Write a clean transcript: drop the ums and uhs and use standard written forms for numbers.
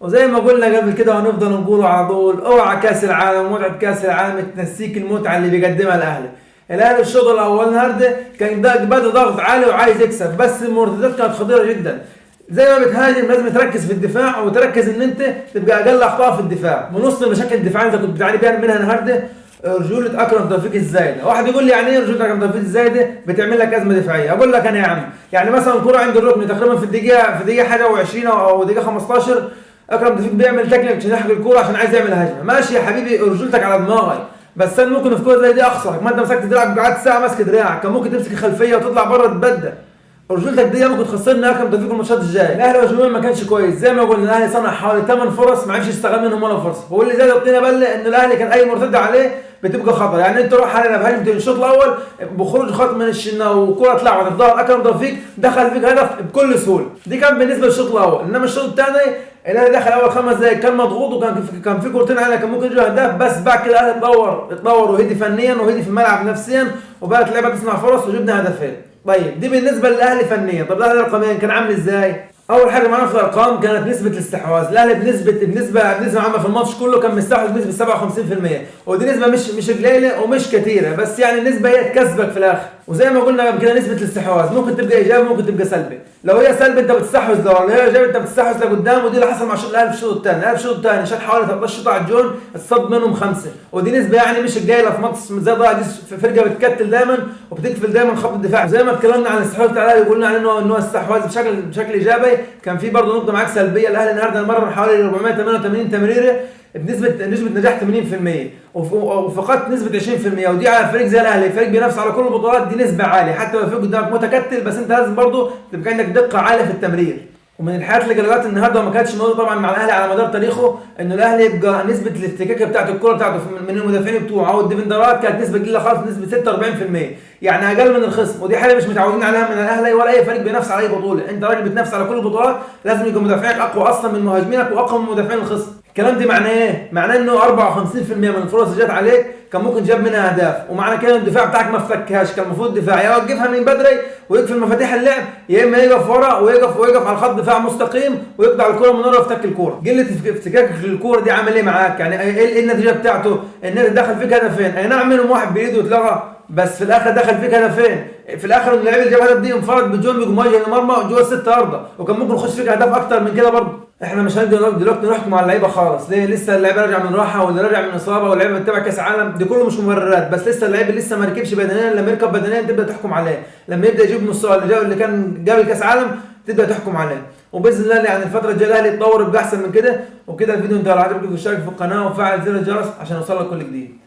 وزي ما قلنا قبل كده وهنفضل نقوله على طول، اوعى كاس العالم ومتعة كاس العالم تنسيك المتعة اللي بيقدمها الاهلي. الاهلي الشوط الاول النهارده كان بدا ضغط عالي وعايز يكسب، بس المرتدات كانت خطيرة جدا. زي ما بتهاجم لازم تركز في الدفاع، وتركز ان انت تبقى اقل اخطاء في الدفاع. من وسط المشاكل الدفاعيه اللي كنت بتعاني بيها منها النهارده رجوله اكرم توفيق الزايده. واحد يقول لي يعني ايه رجوله اكرم توفيق الزايده بتعمل لك ازمه دفاعيه؟ اقول لك انا يا عم، يعني مثلا كره عند الركن تقريبا في الدقيقه حاجه و20 او دقيقه 15، اكرم توفيق بيعمل تكنيك عشان يحرق الكوره عشان عايز يعمل هجمه. ماشي يا حبيبي رجولتك على دماغي، بس انا ممكن في كوره زي دي اخسرك. ما انت مسكت دراعك قعدت ساعه ماسك دراعك، كان ممكن تمسك خلفيه وتطلع بره تتبدل. رجولتك دي ممكن تخسرنا اكرم توفيق الماتشات الجايه. الاهلي هجوميا ما كانش كويس، زي ما قلنا الاهلي صنع حوالي 8 فرص ما عرفش يستغل منهم ولا فرصه. هو اللي زاد الطينه بله ان الاهلي كان اي مرتده عليه بتبقى خطر. يعني انت روح علينا بهجمه الشوط الاول بخروج خط من الشناوي وكره اتلعبت في ظهر اكرم توفيق دخل فيك هدف بكل سهوله. دي كان بالنسبه للشوط الاول. انما الشوط الثاني الاهلي دخل اول 5 دقائق كان مضغوط، وكان في كورتين علينا كان ممكن يجوا اهداف، بس بعد كده الاهلي اتطور وهدي فنيا وهدي في الملعب نفسيا، وبدات اللعيبه تصنع فرص وجبنا هدفين. طيب دي بالنسبه للاهلي فنيا. طب الاهلي رقميا كان عامل ازاي؟ اول حاجه معانا في الارقام كانت نسبه الاستحواذ. الاهلي بنسبه عامه في الماتش كله كان مستحوذ بنسبه 57%، ودي نسبه مش قليله ومش كثيره، بس يعني النسبه هي تكسبك في الاخر. وزي ما قلنا قبل كده نسبه الاستحواذ ممكن تبقى ايجابي ممكن تبقى سلبي. لو هي سلبي انت بتستحوذ لورا، لو هي ايجابي انت بتستحوذ لقدام، ودي اللي حصل مع الاهلي في الشوط الثاني. الاهلي في الشوط الثاني شال حوالي 13 شوط على الجون، اتصد منهم 5، ودي نسبه يعني مش قليله في ماتش زي ده. دي فرقه بتكتل دايما وبتقفل دايما خط الدفاع. زي ما اتكلمنا عن الاستحواذ بتاع الاهلي قلنا عن انه استحواذ بشكل ايجابي، كان في برضه نقطه معاك سلبيه. الاهلي النهارده مرر حوالي 488 تمريره نسبه نجاح 80%، وفقدت نسبه 20%، ودي على فريق زي الاهلي فريق بينافس على كل البطولات دي نسبه عاليه. حتى لو في قدامك متكتل بس انت لازم برضه تبقى عندك دقه عاليه في التمرير. ومن الحاجات اللي قلقت النهارده وما كانتش موجوده طبعا مع الاهلي على مدار تاريخه انه الاهلي يبقى نسبه الافتكاك بتاعت الكره بتاعته من المدافعين بتوعه او الديفندرات كانت نسبه قليله خالص، نسبه 46%، يعني اقل من الخصم. ودي حاجه مش متعودين عليها من الاهلي ولا اي فريق بينافس على اي بطوله. انت راجل بتنافس على كل البطولات لازم يبقى مدافعينك اقوى اصلا من مهاجمينك واقوى من مدافعين الخصم. الكلام دي معناه ايه؟ معناه انه 54% من الفرص اللي جت عليك كان ممكن جاب منها اهداف، ومعنى كده الدفاع بتاعك ما افتكهاش. كان المفروض الدفاع يا يوقفها من بدري ويقفل مفاتيح اللعب، يا اما يقف ورا ويقف على خط دفاع مستقيم ويقطع الكره من ورا ويفتك الكوره. قله افتكاكك للكوره دي عامل ايه معاك؟ يعني ايه النتيجه بتاعته؟ النادي دخل فيك هدفين، اي نعم منهم واحد بايده اتلغى، بس في الاخر دخل فيك هدفين. في الاخر اللعيبه اللي جاب هدف دي انفرد بجون بمواجهه المرمى جوه ال6 ارضه، وكان ممكن يخش فيك اهداف اكتر من كده برضه. احنا مش هنقدر دلوقتي نحكم على اللعيبه خالص. ليه؟ لسه اللعيبه راجعه من راحه واللي راجع من اصابه واللعيبه بتتابع كاس عالم، دي كله مش مبررات. بس لسه اللعيبه لسه ما ركبش بدنيا. لما يركب بدنيا تبدا تحكم عليه، لما يبدا يجيب مستوى اللي كان قبل كاس عالم تبدا تحكم عليه. وباذن الله يعني الفتره الجايه الاهلي يتطور يبقى احسن من كده. وكده الفيديو انتهى. لو عجبك اشترك في القناه وفعل زر الجرس عشان يوصلك كل جديد.